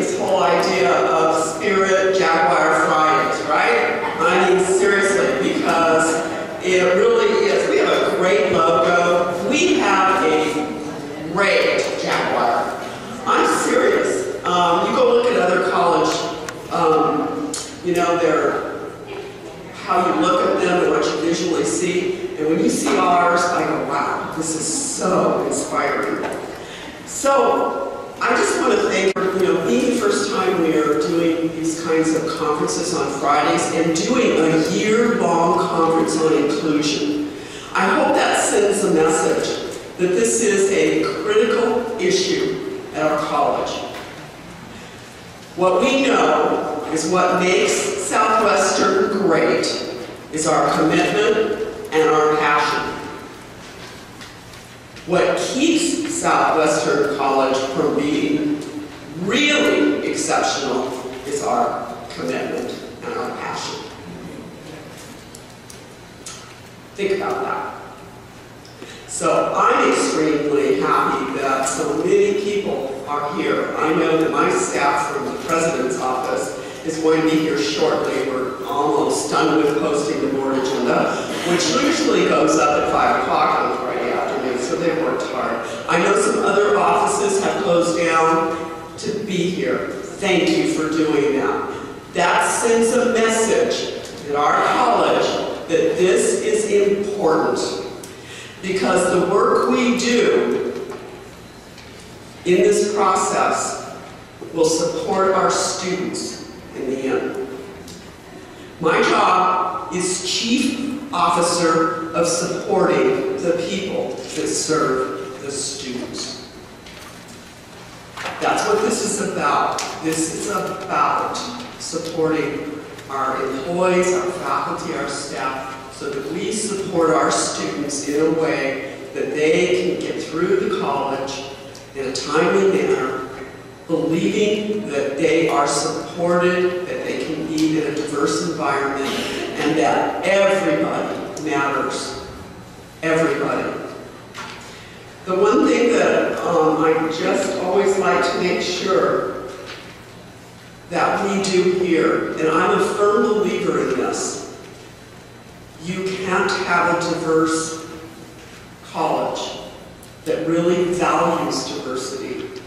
this whole idea of Spirit Jaguar Fridays, right? I mean, seriously, because it really is. We have a great logo. We have a great Jaguar. I'm serious. You go look at other college, you know, how you look at them and what you visually see. And when you see ours, I go, wow, this is so inspiring. So I just want to thank, being the first time we are doing these kinds of conferences on Fridays and doing a year-long conference on inclusion. I hope that sends a message that this is a critical issue at our college. What we know is what makes Southwestern great is our commitment and our passion. What keeps Southwestern College from being really exceptional is our commitment and our passion. Think about that. So I'm extremely happy that so many people are here. I know that my staff from the President's office is going to be here shortly. We're almost done with posting the board agenda, which usually goes up at 5 o'clock on Friday afternoon, so they worked hard. I know some other offices have closed down to be here. Thank you for doing that. That sends a message at our college that this is important, because the work we do in this process will support our students in the end. My job is Chief Officer of supporting the people that serve the students. That's what this is about. This is about supporting our employees, our faculty, our staff, so that we support our students in a way that they can get through the college in a timely manner, believing that they are supported, that they can be in a diverse environment, and that everybody matters. Everybody. The one thing that I just always like to make sure that we do here, and I'm a firm believer in this, you can't have a diverse college that really values diversity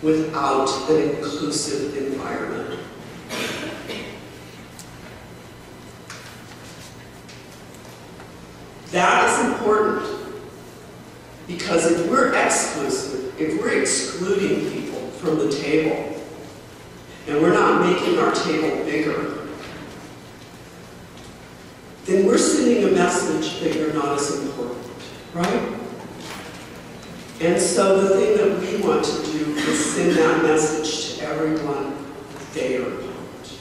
without an inclusive environment. That is important, because if we're exclusive, if we're excluding people from the table, and we're not making our table bigger, then we're sending a message that you're not as important, right? And so the thing that we want to do is send that message to everyone that they are important.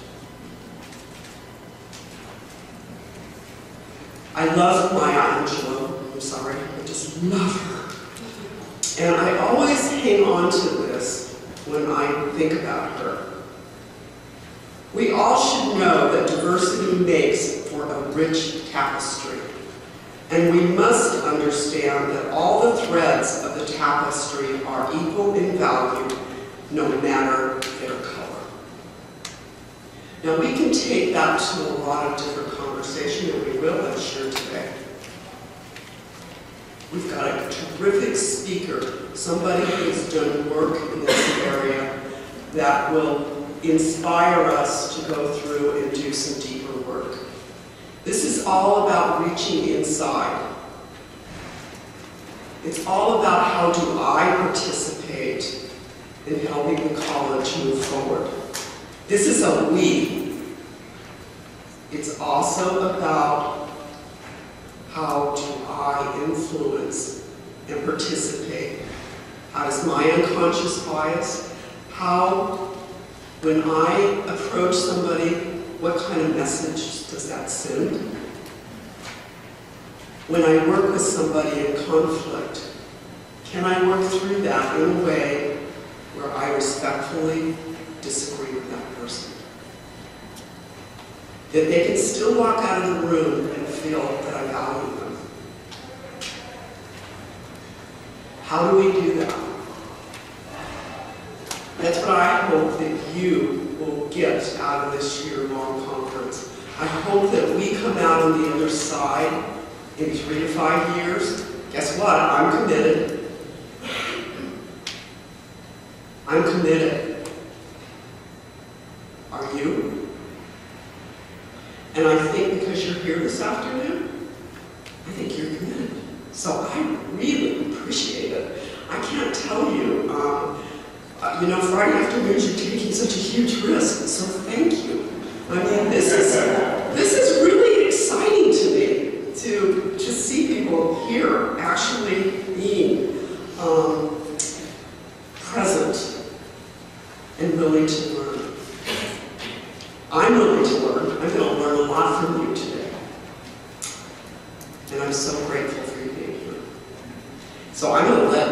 I love Maya Angelou. I'm sorry, I just love her. And I always hang on to this when I think about her. We all should know that diversity makes for a rich tapestry. And we must understand that all the threads of the tapestry are equal in value, no matter their color. Now we can take that to a lot of different conversation, and we will, I'm sure, today. We've got a terrific speaker, somebody who's done work in this area that will inspire us to go through and do some deeper work. This is all about reaching inside. It's all about how do I participate in helping the college move forward. This is a we. It's also about how do I influence and participate. How does my unconscious bias, when I approach somebody, what kind of message does that send? When I work with somebody in conflict, can I work through that in a way where I respectfully disagree with that person? That they can still walk out of the room and feel that I value them. How do we do that? That's what I hope that you will get out of this year-long conference. I hope that we come out on the other side in 3 to 5 years. Guess what? I'm committed. I'm committed. Are you? And I think because you're here this afternoon, I think you're committed. So I really appreciate it. I can't tell you, you know, Friday afternoons you're taking such a huge risk, so thank you. I mean, this is really exciting to me, to just see people here actually being present and willing to learn. I'm willing to learn. I'm going to learn a lot from you today. And I'm so grateful for you being here. So I'm going to let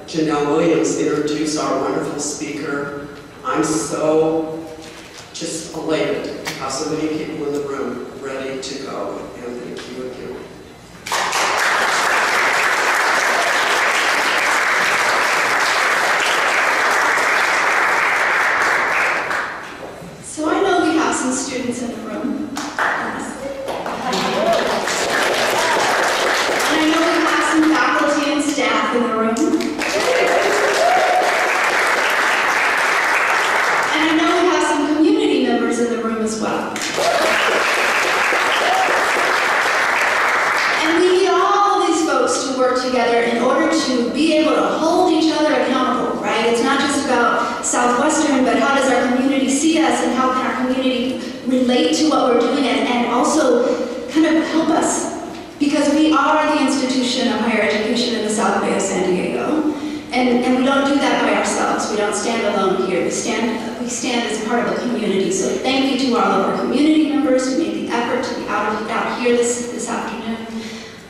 Janelle Williams introduce our wonderful speaker. I'm so just elated to have so many people in the room ready to go. And thank you again. So I know we have some students in the room. And I know we have some faculty and staff in the room. And I know we have some community members in the room as well. And we need all of these folks to work together in order to be able to hold each other accountable, right? It's not just about Southwestern, but how does our community see us and how can our community relate to what we're doing and also kind of help us. Because we are the institution of higher education in the South Bay of San Diego. And we don't do that by ourselves. We don't stand alone here. We stand as part of a community. So thank you to all of our community members who made the effort to be out here this afternoon.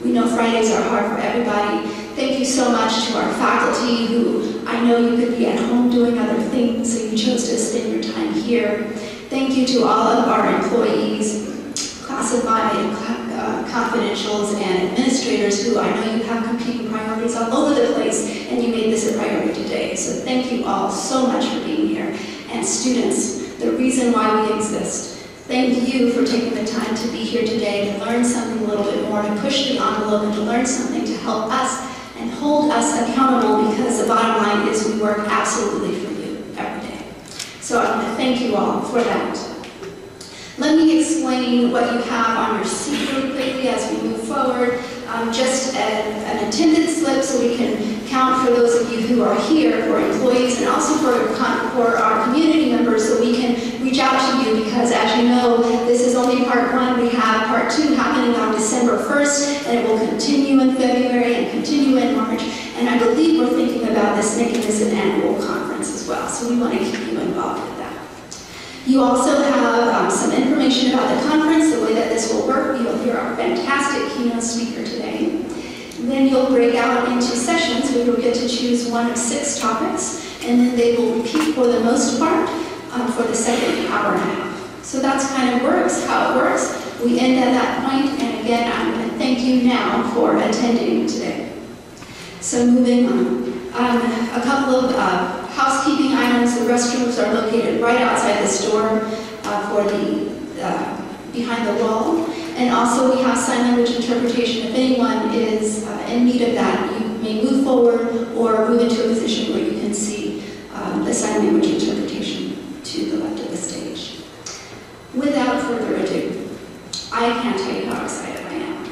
We know Fridays are hard for everybody. Thank you so much to our faculty who I know you could be at home doing other things, so you chose to spend your time here. Thank you to all of our employees, classified, confidentials, and administrators who I know you have competing priorities all over the place, and you made this a priority today. So thank you all so much for being here. And students, the reason why we exist. Thank you for taking the time to be here today to learn something a little bit more, to push the envelope and to learn something to help us and hold us accountable, because the bottom line is we work absolutely for you every day. So I want to thank you all for that. Let me explain what you have on your seat really quickly as we move forward. Just an attendance slip so we can count for those of you who are here, for employees, and also for our community members, so we can reach out to you, because as you know, this is only part 1. We have part 2 happening on December 1st, and it will continue in February and continue in March. And I believe we're thinking about this making this an annual conference as well, so we want to keep you involved with that. You also have some information about the conference, the way that this will work. You'll hear our fantastic keynote speaker today. And then you'll break out into sessions where you'll get to choose one of 6 topics, and then they will repeat for the most part for the second hour and a half. So that's kind of how it works. We end at that point, and again, I'm going to thank you now for attending today. So moving on. A couple of housekeeping items. The restrooms are located right outside this door behind the wall. And also we have sign language interpretation. If anyone is in need of that, you may move forward or move into a position where you can see the sign language interpretation to the left of the stage. Without further ado, I can't tell you how excited I am.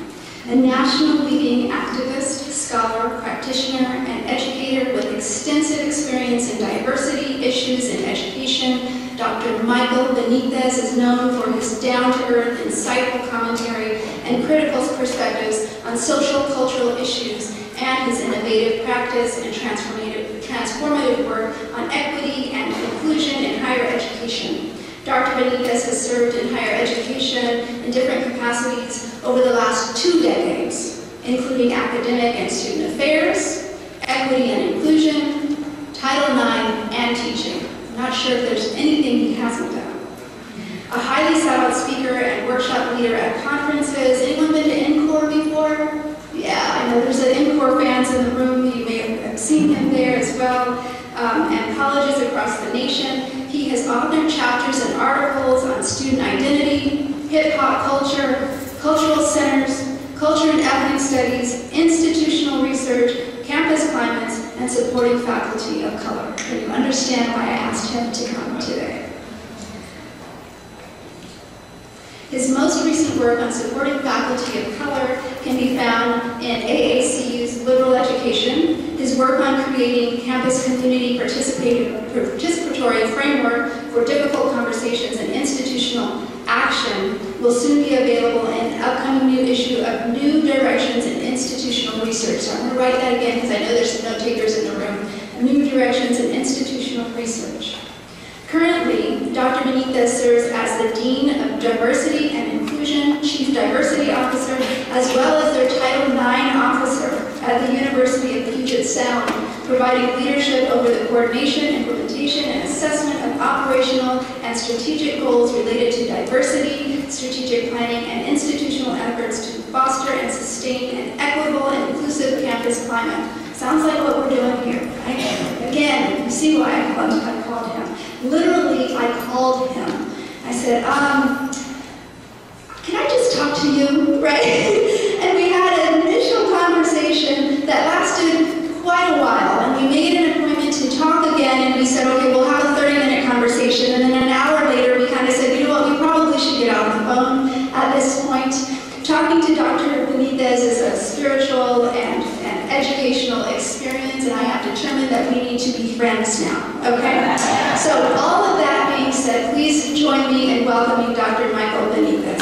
A national leading activist, scholar, practitioner, and educator with extensive experience in diversity issues in education, Dr. Michael Benitez is known for his down-to-earth, insightful commentary and critical perspectives on social cultural issues, and his innovative practice and transformative work on equity and inclusion in higher education. Dr. Benitez has served in higher education in different capacities over the last 2 decades, including academic and student affairs, equity and inclusion, Title IX, and teaching. I'm not sure if there's anything he hasn't done. A highly sought-out speaker and workshop leader at conferences. Anyone been to NCORE before? Yeah, I know there's NCORE fans in the room. You may have seen him there as well. and colleges across the nation. He has authored chapters and articles on student identity, hip-hop culture, cultural centers, culture and ethnic studies, institutional research, campus climates, and supporting faculty of color. Can you understand why I asked him to come today? His most recent work on supporting faculty of color can be found in AACU's Liberal Education, his work on creating campus community participatory framework for difficult conversations and institutional action will soon be available in an upcoming new issue of New Directions in Institutional Research. So I'm going to write that again because I know there's some note takers in the room. New Directions in Institutional Research. Currently, Dr. Benitez serves as the Dean of Diversity and Inclusion, Chief Diversity Officer, as well as their Title IX Officer at the University of Puget Sound, providing leadership over the coordination, implementation, and assessment of operational and strategic goals related to diversity, strategic planning, and institutional efforts to foster and sustain an equitable and inclusive campus climate. Sounds like what we're doing here, right? Again, you see why I called him. Literally, I called him. I said, can I just talk to you, right? And we had an initial conversation that lasted quite a while, and we made an appointment to talk again, and we said, okay, we'll have a 30-minute conversation, and then an hour later, we kind of said, you know what, we probably should get on the phone at this point. Talking to Dr. Benitez is a spiritual and educational experience, and I have determined that we need to be friends now, okay? So all of that being said, please join me in welcoming Dr. Michael Benitez.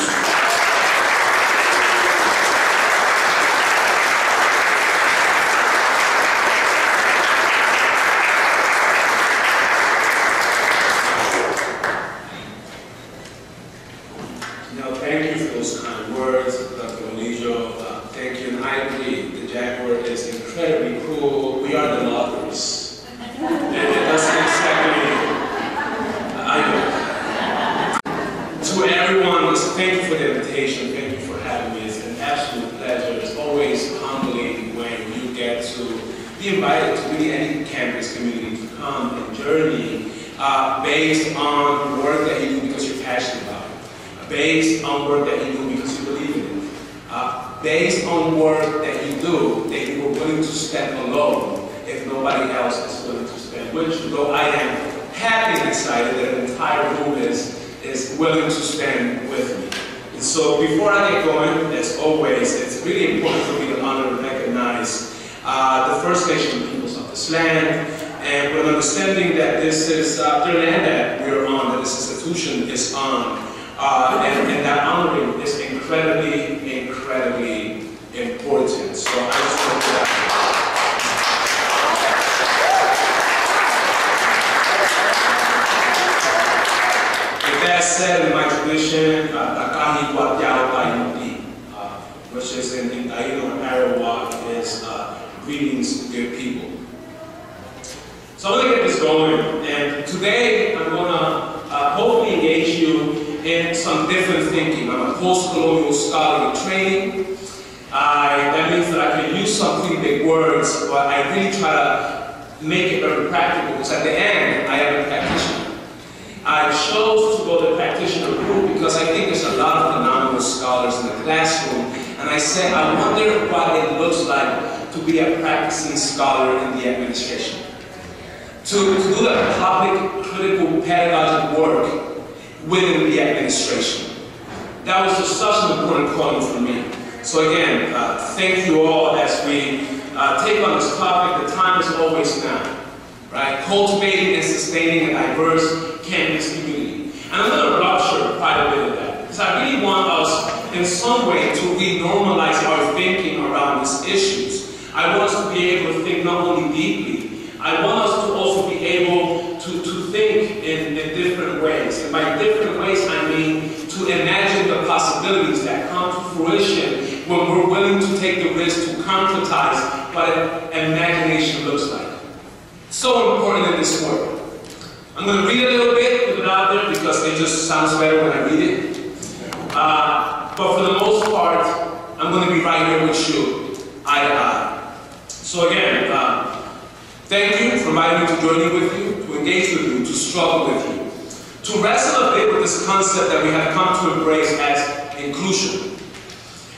Thank you for those kind words, Dr. Olijo. Thank you, and I agree. The Jaguar is incredibly cool. We are the mothers. And that's exactly, I know. To everyone, thank you for the invitation. Thank you for having me. It's an absolute pleasure. It's always humbling when you get to be invited to really any campus community to come and journey based on work that you do because you're passionate about it. Based on work that you do because you believe in it. Based on work that you do that you were willing to spend alone if nobody else is willing to spend with you. Though I am happy and excited that the entire room is willing to spend with me. And so before I get going, as always, it's really important for me to honor and recognize the First Nation peoples of this land, and with an understanding that this is the land that we're on, that this institution is on. And that honoring is incredibly, incredibly important. So I just want to with that said, in my tradition, which is in Taino and Arawak, is greetings, dear people. So I'm going to get this going, and today I'm going to hopefully engage you in some different thinking. I'm a post-colonial scholar in training. That means that I can use some pretty big words, but I really try to make it very practical, because at the end, I am a practitioner. I chose to go the practitioner route because I think there's a lot of phenomenal scholars in the classroom, and I said, I wonder what it looks like to be a practicing scholar in the administration. To do that public, critical, pedagogic work within the administration. That was just such an important calling for me. So again, thank you all as we take on this topic. The time is always now, right? Cultivating and sustaining a diverse campus community. And I'm going to rupture quite a bit of that, because I really want us in some way to re-normalize our thinking around these issues. I want us to be able to think not only deeply, I want us to also be able to think in different ways. And by different ways, I mean to imagine the possibilities that come to fruition when we're willing to take the risk to concretize what imagination looks like. So important in this work. I'm going to read a little bit, put it out there, because it just sounds better when I read it. But for the most part, I'm going to be right here with you, eye to eye. So again, Thank you for inviting me to journey with you, to engage with you, to struggle with you, to wrestle a bit with this concept that we have come to embrace as inclusion,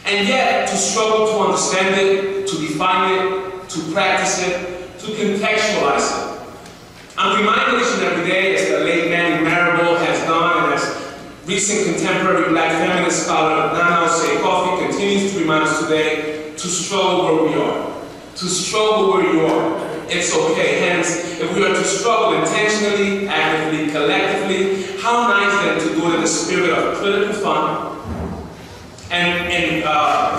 and yet to struggle to understand it, to define it, to practice it, to contextualize it. I'm reminded each and every day, as the late Manny Marable has done, and as recent contemporary Black feminist scholar Nana Osei-Kofi continues to remind us today, to struggle where we are. To struggle where you are. It's okay. Hence, if we are to struggle intentionally, actively, collectively, how nice then to do it in the spirit of critical fun and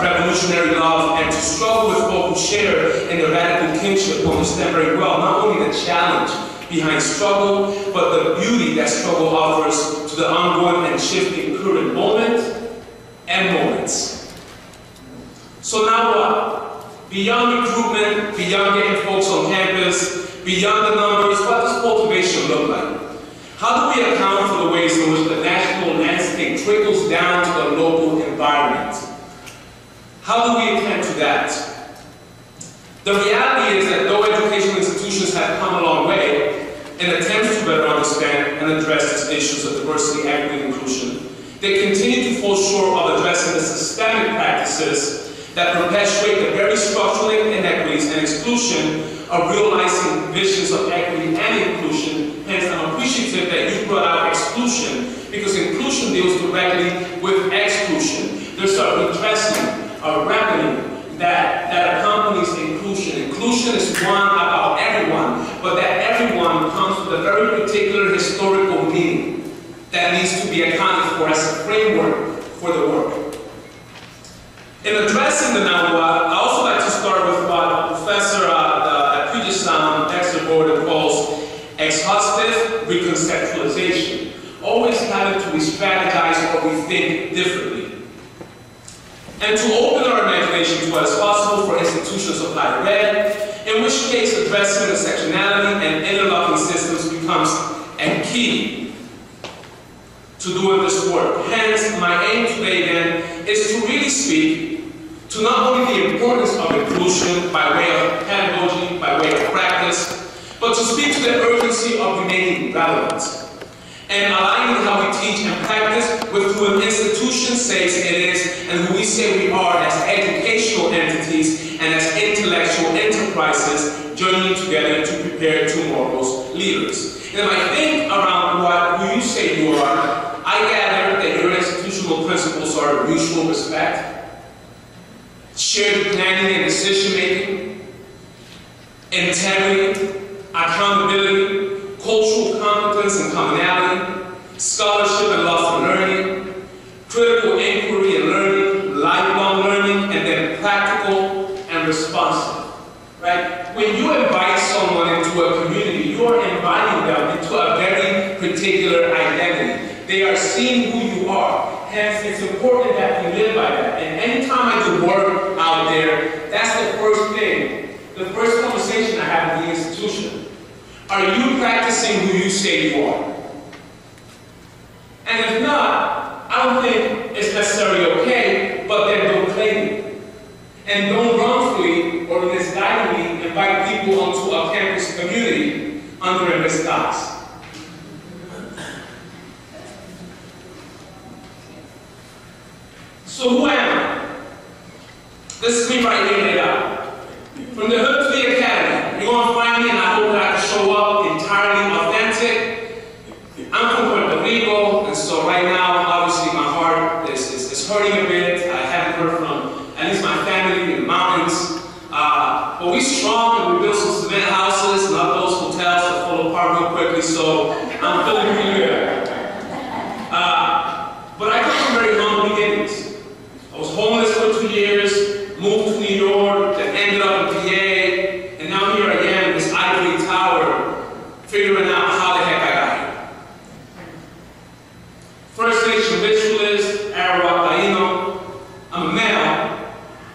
revolutionary love, and to struggle with folk who share in the radical kinship who understand very well not only the challenge behind struggle, but the beauty that struggle offers to the ongoing and shifting current moment and moments. So now what? Beyond recruitment, beyond getting folks on campus, beyond the numbers, what does cultivation look like? How do we account for the ways in which the national landscape trickles down to the local environment? How do we attend to that? The reality is that though educational institutions have come a long way in attempts to better understand and address these issues of diversity, equity, and inclusion, they continue to fall short of addressing the systemic practices that perpetuate the very structural inequities and exclusion of realizing visions of equity and inclusion. Hence, I'm appreciative that you brought out exclusion, because inclusion deals directly with exclusion. There's a redressing, a reckoning that accompanies inclusion. Inclusion is one about everyone, but that everyone comes with a very particular historical meaning that needs to be accounted for as a framework for the work. In addressing the now what, I also like to start with what Professor at Puget Sound, Dexter Gordon, calls exhaustive reconceptualization, always having to re-strategize what we think differently. And to open our imagination to what is possible for institutions of higher ed, in which case addressing the sectionality and interlocking systems becomes a key to doing this work. Hence, my aim today then is to really speak to not only the importance of inclusion by way of pedagogy, by way of practice, but to speak to the urgency of remaining relevant and aligning how we teach and practice with who an institution says it is and who we say we are as educational entities and as intellectual enterprises journeying together to prepare tomorrow's leaders. And if I think around who you say you are, I gather that your institutional principles are mutual respect, shared planning and decision-making, integrity, accountability, cultural competence and commonality, scholarship and love for learning, critical inquiry and learning, lifelong learning, and then practical and responsive. Right? When you invite someone into a community, you are inviting them into a very particular identity. They are seeing who you are. Hence, it's important that we live by that. And anytime I do work out there, that's the first thing, the first conversation I have with the institution. Are you practicing who you say you are? And if not, I don't think it's necessarily okay, but then don't claim it. And don't wrongfully or misguidedly invite people onto a campus community under a misguise. So who am I? This is me right here laid out. From the hood to the academy, you're going to find me, and I hope that I can show up entirely authentic. I'm from Puerto Rico, and so right now, obviously, my heart is hurting a bit. I haven't heard from at least my family in the mountains. But we strong, and we built some cement houses, not those hotels that fall apart real quickly, so I'm feeling pretty good. But I come from very humble beginnings. I was homeless for 2 years, moved to New York, then ended up in PA, and now here I am in this ivory tower, figuring out how the heck I got here. First Nation ritualist, Arawak Taino, I'm a male,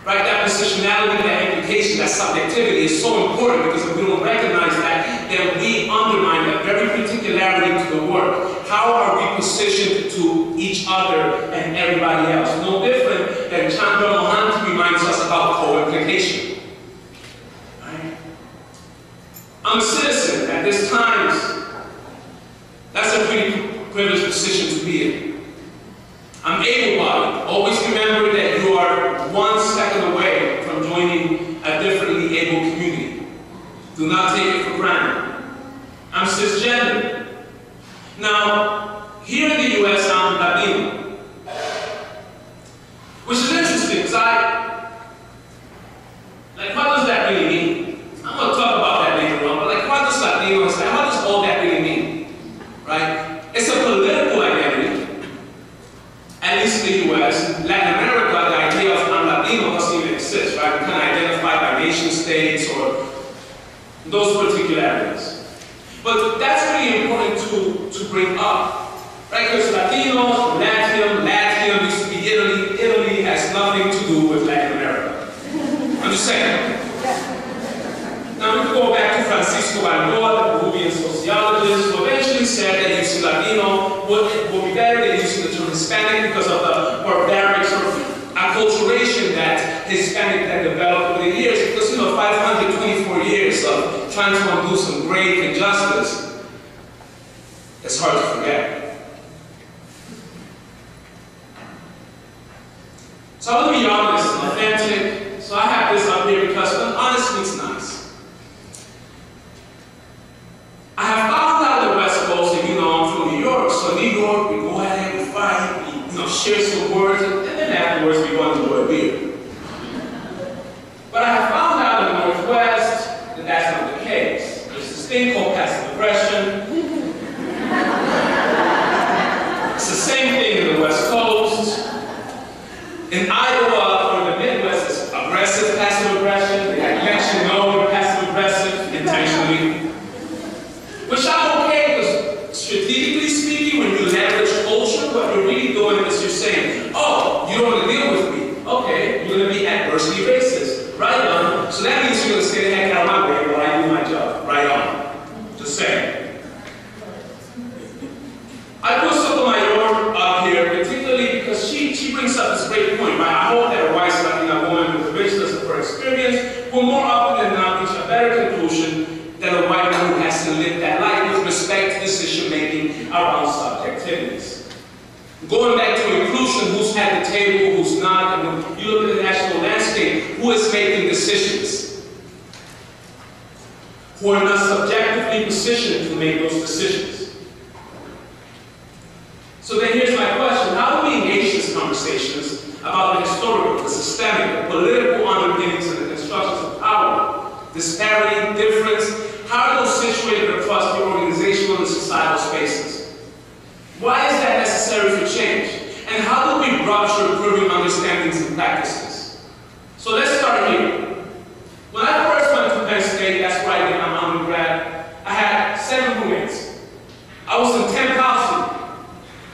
right? That positionality, that implication, that subjectivity is so important, because if we don't recognize that, then we undermine that very particularity to the work. How are we positioned to each other and everybody else? No different than Chandra Mohanty reminds us about co-implication. Right? I'm a citizen. At this time, that's a pretty privileged position to be in. I'm able-bodied. Always remember that you are 1 second away from joining a differently able community. Do not take it for granted. I'm cisgender. Now, here in the U.S., I'm Latino. Which is interesting, because what does that really mean? I'm going to talk about that later on, but what does Latino, how does all that really mean? Right? It's a political identity, at least in the U.S. Latin America, the idea of I'm Latino doesn't even exist, right? We kind of identify by nation states or those particular areas. But that's really important to bring up, right? Because Latinos, Latium used to be Italy. Italy has nothing to do with Latin America. I'm just saying. Now we can go back to Francisco Balboa, the Peruvian sociologist, who eventually said that using Latino would be better than using the term Hispanic because of the barbaric sort of acculturation that Hispanic had developed over the years. Because, 524 years of trying to undo some grave injustice, it's hard to forget. So I want to be honest and authentic. So I have this up here because honest means nice. I have found out on the West Coast that, I'm from New York. So New York, we go ahead, we fight, we share some words, and then afterwards we go and enjoy a beer. But I have found out in the Northwest that that's not the case. There's this thing called passive aggression. It's the same thing in the West Coast. In Iowa or the Midwest, it's aggressive passive aggression. They let you know you're passive aggressive intentionally. Which I'm okay, because strategically speaking, when you leverage culture, what you're really doing is you're saying, oh, you don't want to deal with me. Okay, you're going to be adversely racist. Right on. So that means you're going to stay the heck out of my way while I do my job. Right on. Just saying. I put Sotomayor up here, particularly because she brings up this great point, right? I hope that a white Latina woman with the richness of her experience will more often than not reach a better conclusion than a white woman who has to live that life with respect to decision-making around subjectivities. Going back to inclusion, who's at the table, who's not, and when you look at the national landscape, who is making decisions? Who are not subjectively positioned to make those decisions? So then here's my question. How do we engage these conversations about the historical, the systemic, the political underpinnings and the constructions of power, disparity, difference? How are those situated across the organizational and societal spaces? Why is that necessary for change? And how do we rupture proven understandings and practices? So let's start here. When I first went to Penn State, that's where I did my undergrad, I had 7 roommates. I was in 10 counseling.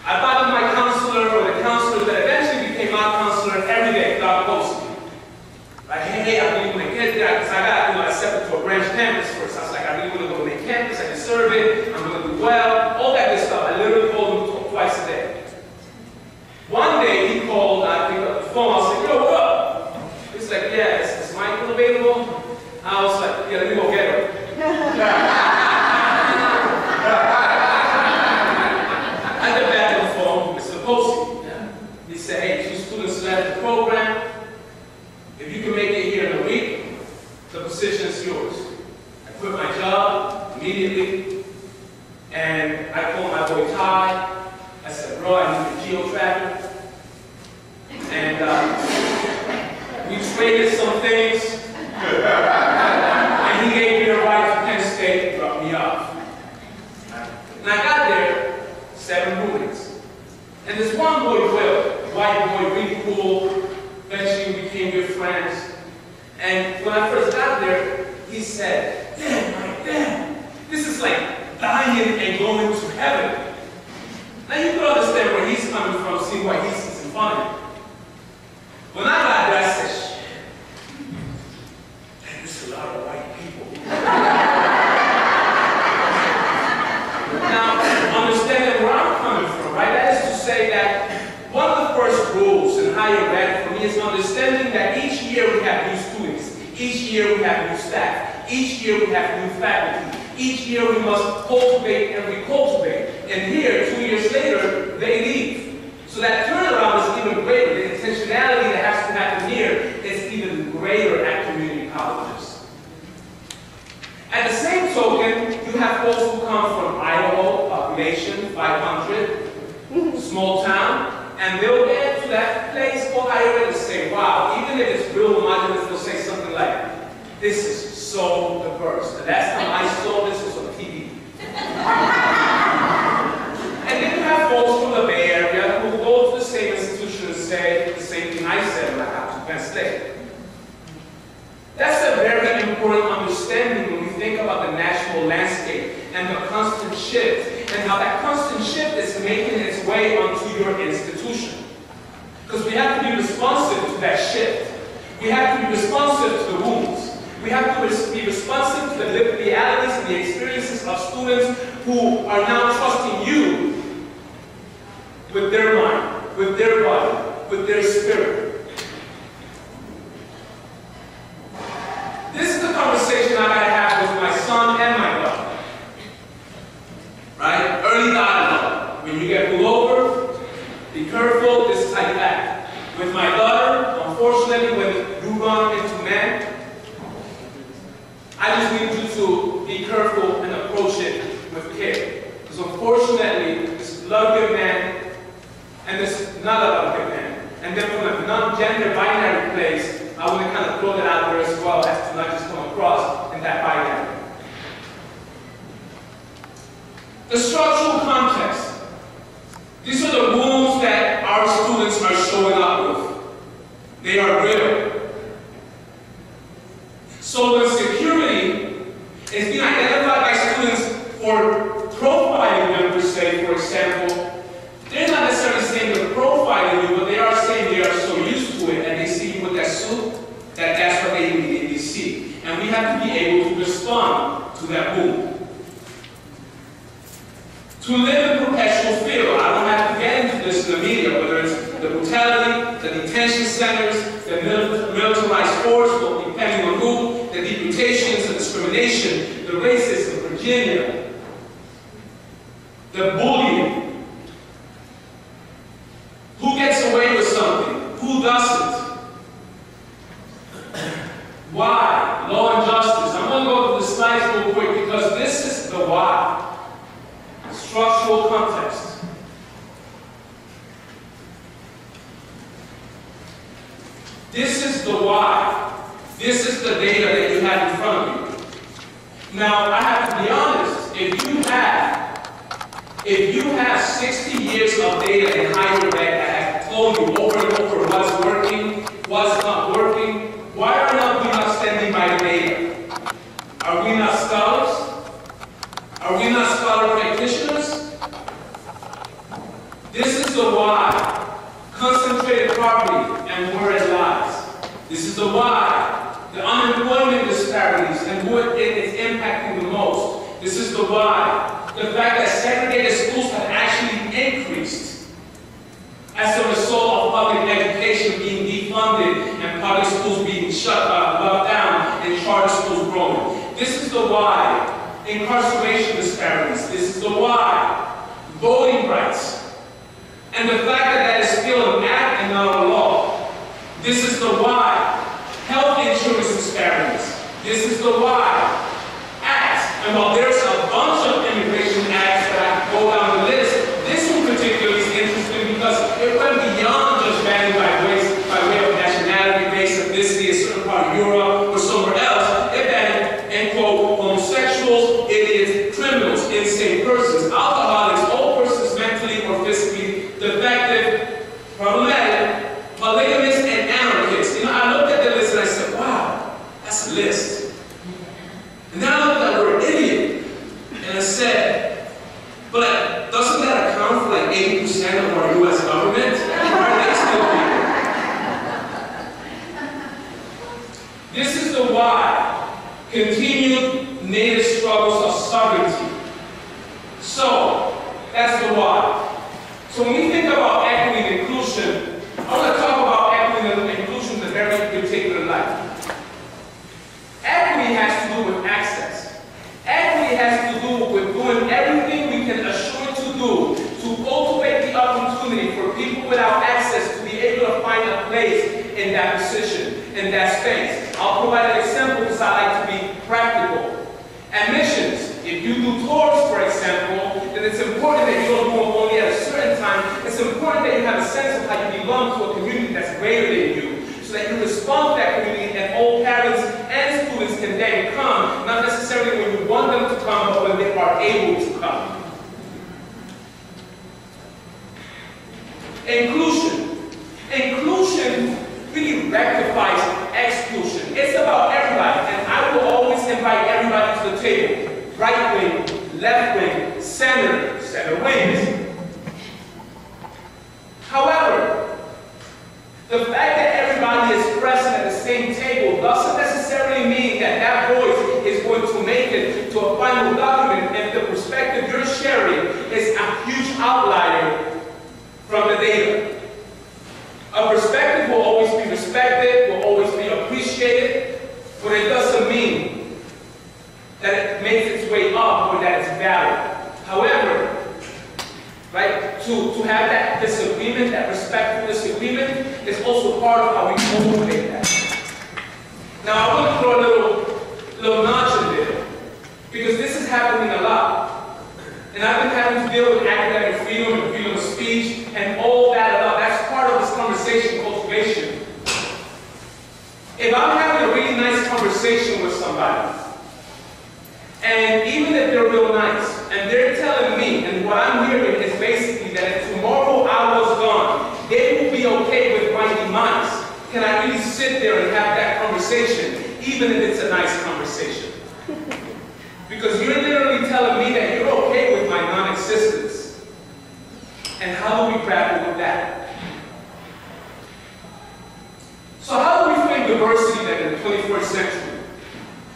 I bothered my counselor or the counselor that eventually became my counselor every day without posting. Like, hey, I really want to get there because I got to accept it to a branch campus first. I was like, I really want to go to the campus, I deserve it, I'm going to do well, all that good stuff. I literally called him twice a day. One day he called, I picked up the phone, I was like, yo, what up? He's like, yeah, is Michael available? I was like, yeah, let me go get him. I get back on the phone, Mr. Posey. He said, hey, 2 students left the program. If you can make it here in a week, the position is yours. I quit my job immediately, and I called my boy Ty. I said, bro, I need a geo tracker. And we traded some things. And he gave me a ride to Penn State and dropped me off. And I got there, 7 roommates. And this one boy, Will, white boy, really cool. Eventually we became good friends. And when I first got there, he said, damn, this is like dying and going to heaven. Now you can understand where he's coming from, see why he sees in front of him. When I got there, I said, shit, there's a lot of white people. Now, understanding where I'm coming from, right? That is to say that one of the first rules in higher ed for me is understanding that each year we have new students, each year we have new staff. Each year we have new faculty. Each year we must cultivate and recultivate. And here, 2 years later, they leave. So that turnaround is even greater. The intentionality that has to happen here is even greater at community colleges. At the same token, you have folks who come from Idaho, population 500, small town, and they'll get to that place called higher ed and say, wow, even if it's real homogenous, they'll say something like, this is so diverse. The last time I saw this was on TV. And then you have folks from the Bay Area who go to the same institution and say the same thing I said when I got to Penn State. That's a very important understanding when we think about the national landscape and the constant shift, and how that constant shift is making its way onto your institution. Because we have to be responsive to that shift. We have to be responsive to the wounds. We have to be responsive to the lived realities and the experiences of students who are now trusting you with their mind, with their body, with their spirit. This is the conversation I gotta have with my son and my daughter. Right? Early dialogue. When you get pulled over, be careful, this is how you act. With my daughter, unfortunately, when you run into men, I just need you to be careful and approach it with care. Because unfortunately, this is a lot of good men, and this is not a lot of good men. And then from a non-gender binary place, I want to kind of throw that out there as well, as to not just come across in that binary. The structural context. These are the wounds that our students are showing up with. They are real. So when security is being identified by students for profiling them per se, for example, they're not necessarily saying they're profiling you, but they are saying they are so used to it and they see you with that suit, that that's what they immediately see. And we have to be able to respond to that wound. To live in perpetual fear. I don't have to get into this in the media, whether it's the brutality, the detention centers, the militarized force, well, depending on who, the deportations, the discrimination, the racism, Virginia, the bullying. Who gets away with something? Who doesn't? Why? Law and justice. I'm going to go through the slides real quick because this is the why. Structural context. This is the why. This is the data that you have in front of you. Now, I have to be honest, if you have 60 years of data in higher ed that have told you over and over what's working, what's not working, why are we not standing by the data? Are we not scholars? Are we not scholar practitioners? This is the why. Concentrated property and where it lies. This is the why. The unemployment disparities and who it is impacting the most. This is the why. The fact that segregated schools have actually increased as a result of public education being defunded and public schools being shut down and charter schools growing. This is the why. Incarceration disparities. This is the why. Voting rights. And the fact that that is still an act and not a law. This is the why. Health insurance disparities. This is the why. Acts. And while there's a bunch of immigration acts that I go down the list, this one particularly is interesting because it went beyond just banning by way of nationality, race, ethnicity, a certain part of Europe or somewhere else. It banned, end quote, homosexuals, idiots, criminals, insane persons, alcoholics, old persons mentally or physically defective, problematic, polygamists, and anarchists. You know, I looked at the list and I said, wow, that's a list. And then I looked at the word idiot, and I said, but doesn't that account for like 80% of our U.S. government? Why are they still here? This is the why. Continued native struggles of sovereignty. So, that's the why. So when we think about equity and inclusion, I want to talk about equity and inclusion in a very particular light. Equity has to do with that space. I'll provide an example because I like to be practical. Admissions. If you do tours, for example, then it's important that you don't do them only at a certain time. It's important that you have a sense of how you belong to a community that's greater than you, so that you respond to that community and all parents and students can then come, not necessarily when you want them to come, but when they are able to come. Inclusion. Inclusion really rectifies exclusion. It's about everybody, and I will always invite everybody to the table. Right wing, left wing, center wings. However, the fact that everybody is present at the same table doesn't necessarily mean that that voice is going to make it to a final document if the perspective you're sharing is a huge outlier from the data. A perspective will always be respected, will always be appreciated, but it doesn't mean that it makes its way up or that it's valid. However, right, to have that disagreement, that respectful disagreement, is also part of how we cultivate that. Now, I want to throw a little notch in there, because this is happening a lot. And I've been having to deal with academic freedom and freedom of speech and all that a lot. That's part of this conversation cultivation. If I'm having a really nice conversation with somebody, and even if they're real nice, and they're telling me, and what I'm hearing is basically that if tomorrow I was gone, they will be okay with my demise. Can I really sit there and have that conversation, even if it's a nice conversation? Because you're literally telling me that you're okay with my non-existence. And how do we grapple with that? So how do we frame diversity then in the 21st century?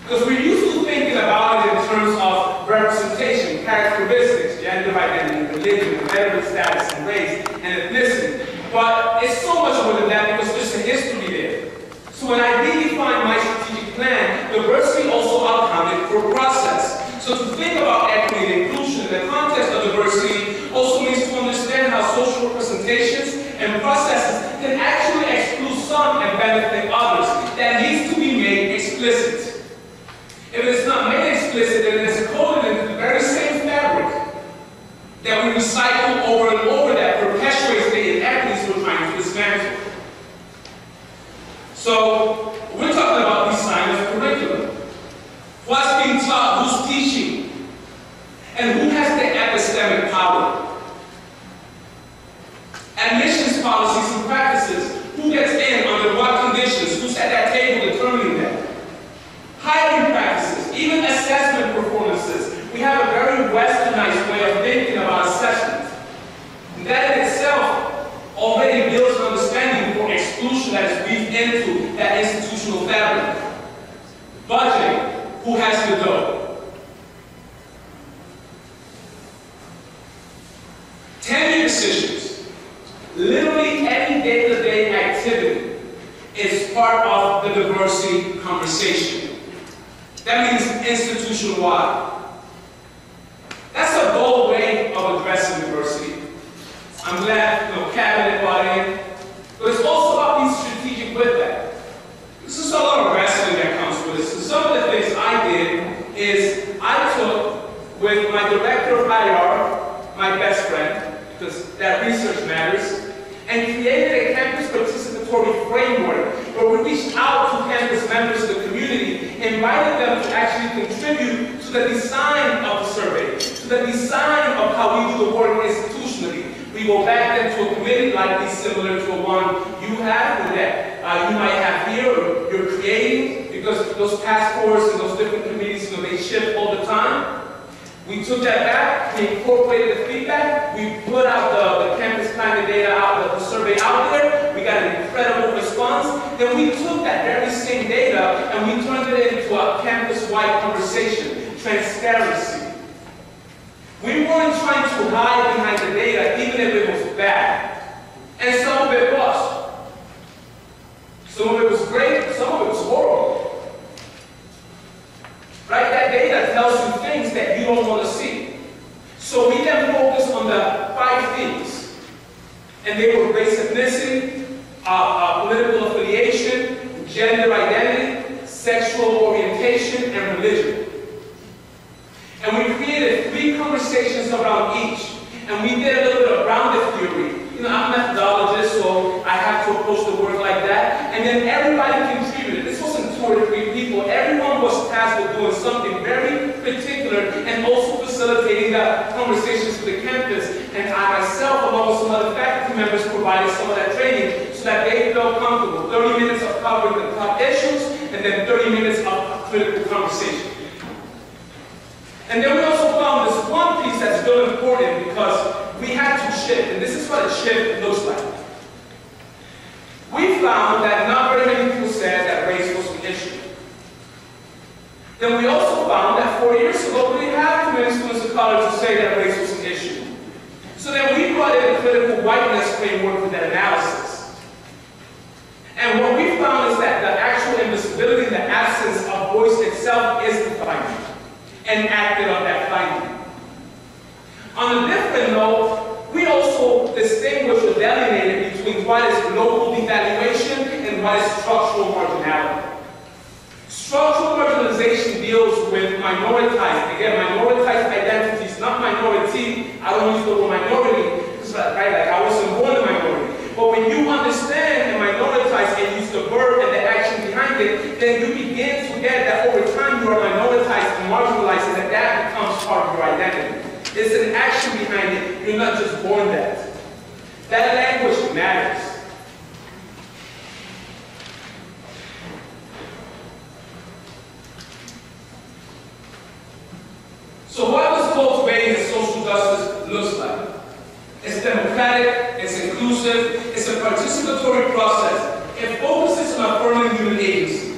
Because we're used to thinking about it in terms of representation, characteristics, gender identity, religion, marital status, and race, and ethnicity. But it's so much more than that because there's a history there. So when I redefine my strategic plan, diversity also accounted for process. So to think about equity and inclusion in the context of diversity also means to understand how social representations and processes can actually exclude some and benefit others. That needs to be made explicit. If it's not made explicit, then it's coded into the very same fabric that we recycle over and over that perpetuates the inequities we're trying to dismantle. So, we're talking about design of curriculum. What's being taught, who's teaching, and who has the epistemic power. Admissions policies and practices, who gets in, under what conditions, who's at that table determining that. Hiring practices, even assessment performances. We have a very westernized way of thinking about assessment. And that in itself already builds an understanding for exclusion that is weaved into that institutional fabric. Budgeting, who has the dough. Tenure decisions. Literally any day-to-day activity is part of the diversity conversation. That means institution-wide. That's a bold way of addressing diversity. I'm glad, cabinet bought in, but it's also about being strategic with that. This is a lot of wrestling that comes with this. So some of the things I did is I took with my director of IR, my best friend, because that research matters, and created a campus participatory framework where we reached out to campus members of the community, invited them to actually contribute to the design of the survey, to the design of how we do the work institutionally. We go back then to a committee likely similar to one you have, or that you might have here, or you're creating, because those task forces and those different committees, they shift all the time. We took that back, we incorporated the feedback, we put out the campus climate data out, the survey out there, we got an incredible response. Then we took that very same data and we turned it into a campus-wide conversation, transparency. We weren't trying to hide behind the data, even if it was bad. And some of it was. Some of it was great, some of it was horrible. Right? That data tells you things that you don't want to see. So we then focused on the 5 things. And they were race, ethnicity, political affiliation, gender identity, sexual orientation, and religion. And we created 3 conversations around each. And we did a little bit of grounded theory. You know, I'm a methodologist, so I have to approach the work like that. And then everybody contributed. This wasn't 2 or 3 people. Everyone was tasked with doing something very particular and also facilitating the conversations with the campus. And I myself, along with some other faculty members, provided some of that training so that they felt comfortable. 30 minutes of covering the top issues, and then 30 minutes of critical conversation. And then we also found this one piece that's really important because we had to shift, and this is what a shift looks like. We found that not very many people said that race was an issue. Then we also found that 4 years ago, we didn't have too many students of color to say that race was an issue. So then we brought in a critical whiteness framework for that analysis. And what we found is that the actual invisibility, the absence of voice itself is the finding, and acted on that finding. On a different note, we also distinguish or delineated between what is local devaluation and what is structural marginality. Structural marginalization deals with minoritized, again, minoritized identities, not minority. I don't use the word minority, because right, like I wasn't born a minority. But when you understand and minoritize and use the verb and the action behind it, then you begin to get that over time you are minoritized and marginalized, and that becomes part of your identity. It's an action behind it. You're not just born that. That language matters. So what does cultivating the social justice looks like? It's democratic, it's inclusive, it's a participatory process. It focuses on affirming human agency.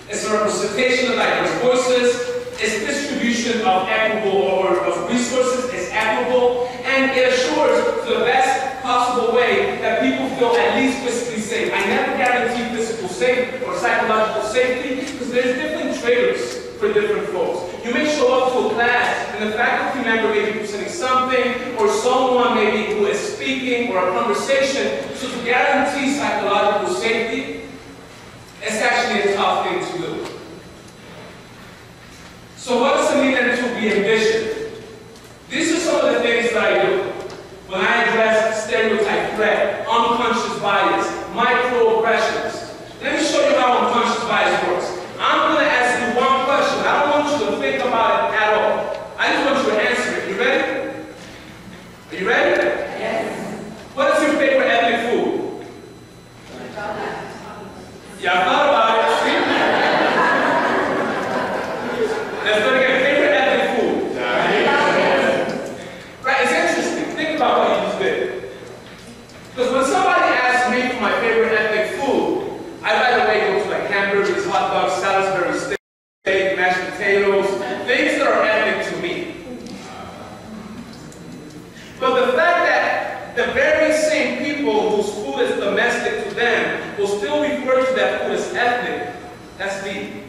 It's a representation of diverse voices, its distribution of equitable or of resources is equitable, and it assures to the best possible way that people feel at least physically safe. I never guarantee physical safety or psychological safety because there's different triggers for different folks. You may show up to a class and the faculty member may be presenting something, or someone maybe who is speaking, or a conversation. So to guarantee psychological safety, it's actually a tough thing to do. So what does it mean then to be ambitious? These are some of the things that I do. When I address stereotype threat, unconscious bias, microaggressions. Let me show you how unconscious bias works. I'm going to ask you one question. I don't want you to think about it at all. I just want you to answer it. You ready? Are you ready? Yes. What is your favorite ethnic food? Yeah, I thought about it. Let's look at favorite ethnic food. Right, it's interesting. Think about what you just did. Because when somebody asks me for my favorite ethnic food, I right away go to like hamburgers, hot dogs, Salisbury steak, mashed potatoes, things that are ethnic to me. But the fact that the very same people whose food is domestic to them will still refer to that food as ethnic, that's deep.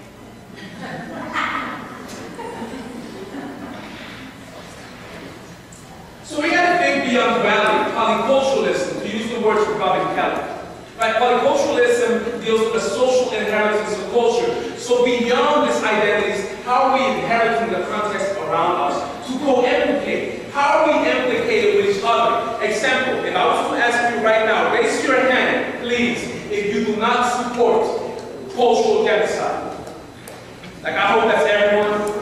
So we got to think beyond duality, polyculturalism, to use the words from Robin Kelly. Right? Polyculturalism deals with the social inheritance of culture. So beyond these identities, how are we inheriting the context around us? To co-implicate. How are we implicated with each other? Example, if I was to ask you right now, raise your hand, please, if you do not support cultural genocide. Like, I hope that's everyone.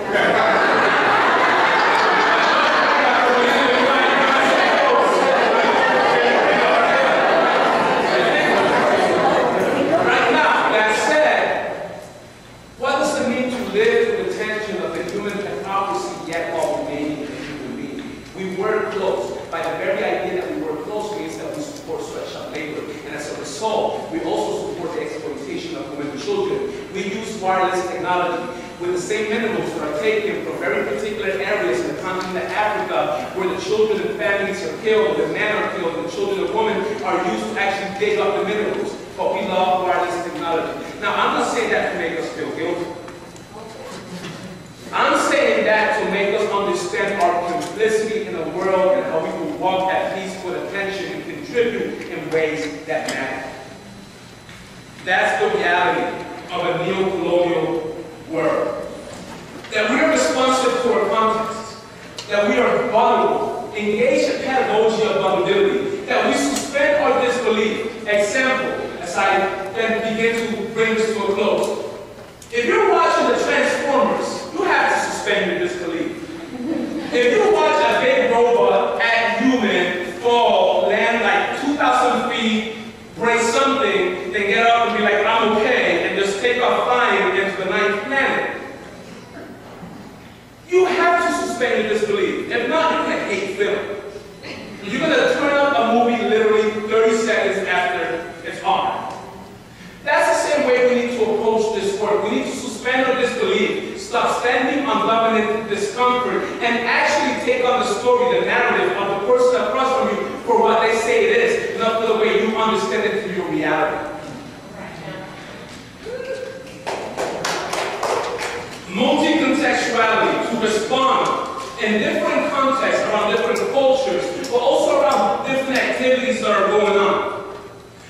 We also support the exploitation of women and children. We use wireless technology with the same minerals that are taken from very particular areas in the continent of Africa where the children and families are killed, the men are killed, and the children and women are used to actually dig up the minerals. But we love wireless technology. Now, I'm not saying that to make us feel guilty. I'm saying that to make us understand our complicity in the world and how we can walk at peace with attention and contribute in ways that matter. That's the reality. of a neo-colonial world. That we are responsive to our context. That we are vulnerable, engaged in pedagogy of vulnerability. That we suspend our disbelief. Example, as I then begin to bring this to a close. If you're watching the Transformers, you have to suspend your disbelief. If you watch a big robot at human fall, land like 2,000 feet, break something, then get up and be like, I'm okay, and just take off flying into the 9th planet, you have to suspend your disbelief. If not, you're going to hate film. You're going to turn up a movie literally 30 seconds after it's on. That's the same way we need to approach this work. We need to suspend our disbelief, stop standing on dominant discomfort, and actually take on the story, the narrative of the person across from you for what they say it is, not for the way you understand it through your reality. Multi-contextuality, to respond in different contexts, around different cultures, but also around different activities that are going on.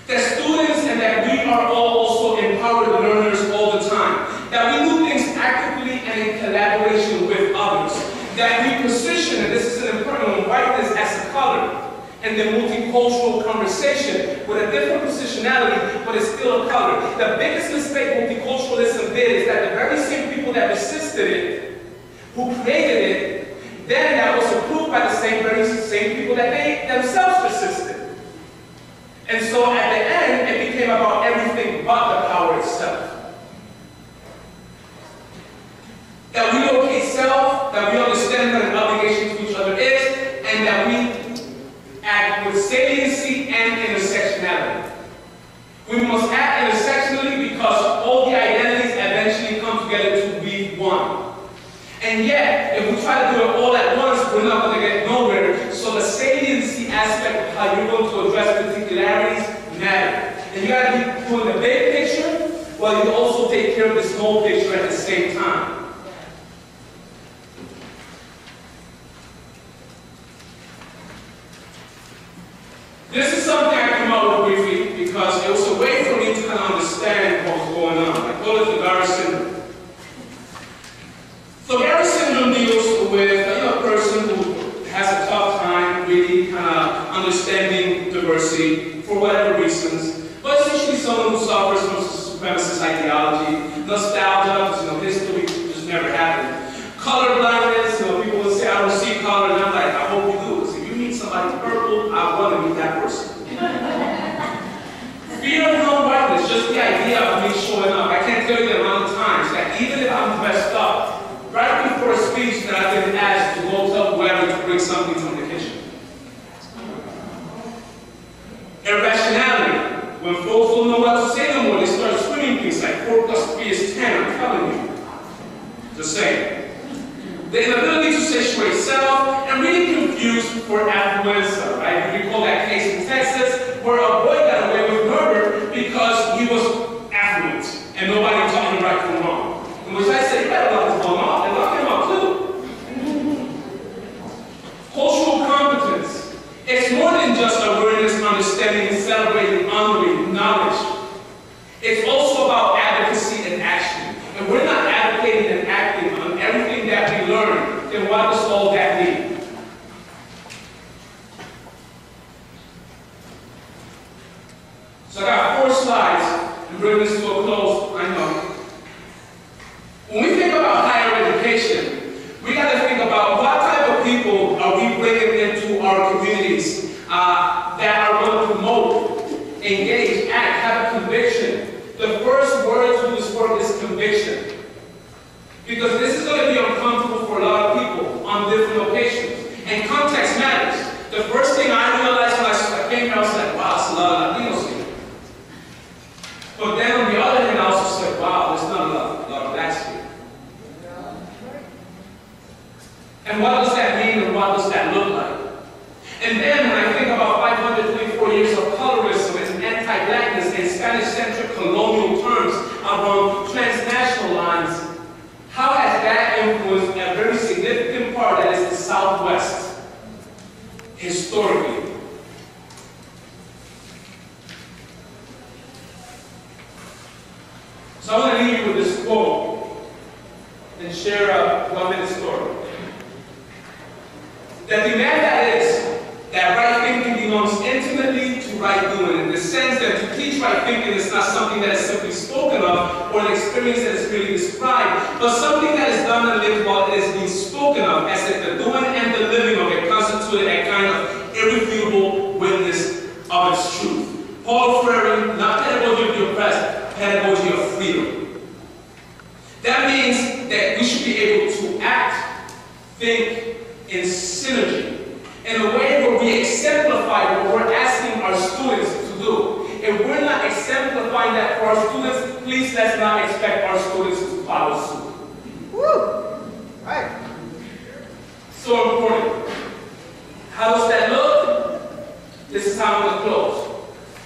That students and that we are all also empowered learners all the time. That we do things actively and in collaboration with others. That we position, and this is an important one, whiteness as a color, and the multicultural conversation with a different positionality, but it's still a color. The biggest mistake multiculturalism did is that the very same people that resisted it, who created it, then that was approved by the very same people that they themselves resisted. And so at the end, it became about everything but the power itself. That we locate self, that we understand what an obligation to each other is, and that we act with saliency and intersectionality. We must act intersectionally because all the identities eventually come together to be one. And yet, if we try to do it all at once, we're not going to get nowhere. So the saliency aspect of how you're going to address particularities matter. And you got to be doing the big picture, while you also take care of the small picture at the same time. This is something I came up with briefly because it was a way for me to kind of understand what was going on. I call it the Garra syndrome. So Garra syndrome deals with a person who has a tough time really kind of understanding diversity for whatever reasons, but it's usually someone who suffers from supremacist ideology, nostalgia, because history just never happened. Color blindness, people will say, I don't see color, and I'm like, I hope you do, because if you meet somebody purple, I want to meet that person. Fear of non-whiteness, just the idea of me showing up. I can't tell you the amount of times that even if I'm dressed up, right before a speech that I've been asked to go tell whoever to bring something from the kitchen. Irrationality. When folks don't know what to say no more, they start screaming things like 4 + 3 is 10, I'm telling you. Just saying. The inability to situate self and really confused for affluence, right? You recall that case in Texas where a boy got away with murder because he was affluent and nobody taught him right from wrong. In which I said, you better lock this bum up and lock him up too. Cultural competence. It's more than just awareness, understanding, celebrating, honoring, knowledge. It's also about advocacy and action. And we're not advocating and acting on everything that we learn, then what does all that mean? So I got 4 slides and bring this to a close, I know. When we think about higher education, we got to think about what type of people are we bringing into our communities that are going to promote, engage, act, have a conviction. The first word to this work is conviction. Because this is going to be uncomfortable for a lot of people on different occasions. And context matters. The first thing I realized when I came here, I was like, wow, it's a lot of Latinos here. But then on the other hand, I also said, wow, there's not a lot of blacks here. And what does that mean and what does that look like? And then when I think about 524 years of colorism and anti-blackness and Spanish-centric colonial terms around transnational lines, how has that influenced a very significant part that is the Southwest, historically? So I want to thinking it's not something that is simply spoken of or an experience that is really described, but something that is done and lived while it is being spoken of, as if the doing and the living of it constituted a kind of irrefutable witness of its truth. Paulo Freire, not pedagogy of the oppressed, pedagogy of freedom. That means that we should be able to act, think in synergy, in a way where we exemplify what we're asking our students to do. If we're not exemplifying that for our students, please let's not expect our students to follow suit. Woo! Right. So important. How does that look? This is how I'm going to close.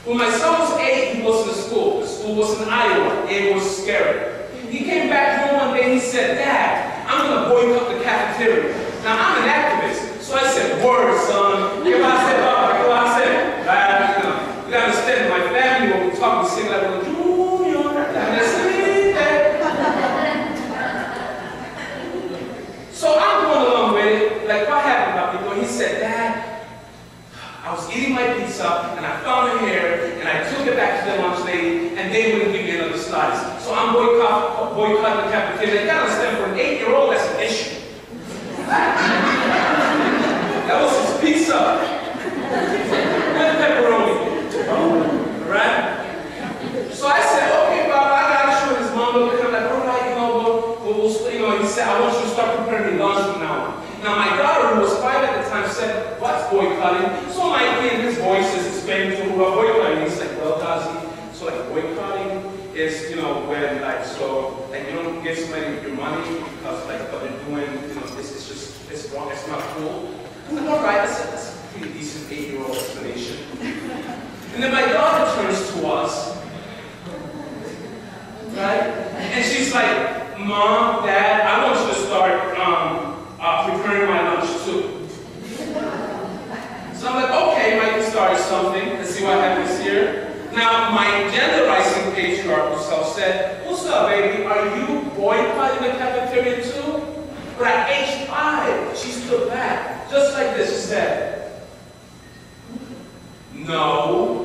When my son was 8, he was in school. The school was in Iowa. It was scary. He came back home one day and he said, "Dad, I'm going to boycott the cafeteria." Now, I'm an activist, so I said, "Word, son." You know what I said? Right? You got to understand, my family, when we talk, we sing like, "Well, Junior." So I'm going along with it. Like, what happened, Papi? He said, "Dad, I was eating my pizza, and I found a hair, and I took it back to the lunch lady, and they wouldn't give me another slice. So I'm boycotting the cafeteria." You gotta understand, for an 8-year-old, that's an issue. That was his pizza with pepperoni. Right? So I said, "Okay, Bob, I gotta show his mom." Look at him like, "All right, he said, "I want you to start preparing me lunch from now on." Now, my daughter, who was 5 at the time, said, "What's boycotting?" So my kid, his voice is explaining to him what boycotting is. He's like, "Well, Kazi, so like boycotting is, when like, so like you don't give somebody your money because like what they're doing, it's wrong, it's not cool." I'm like, "All right, that's a pretty decent 8-year-old explanation." And then my daughter turns to us, right? And she's like, "Mom, Dad, I want you to start preparing my lunch too." So I'm like, "Okay, Mike started something. Let's see what happens here." Now, my genderizing patriarchal self said, "What's up, baby? Are you boycotting the cafeteria too?" But at age 5, she stood back, just like this. She said, "No."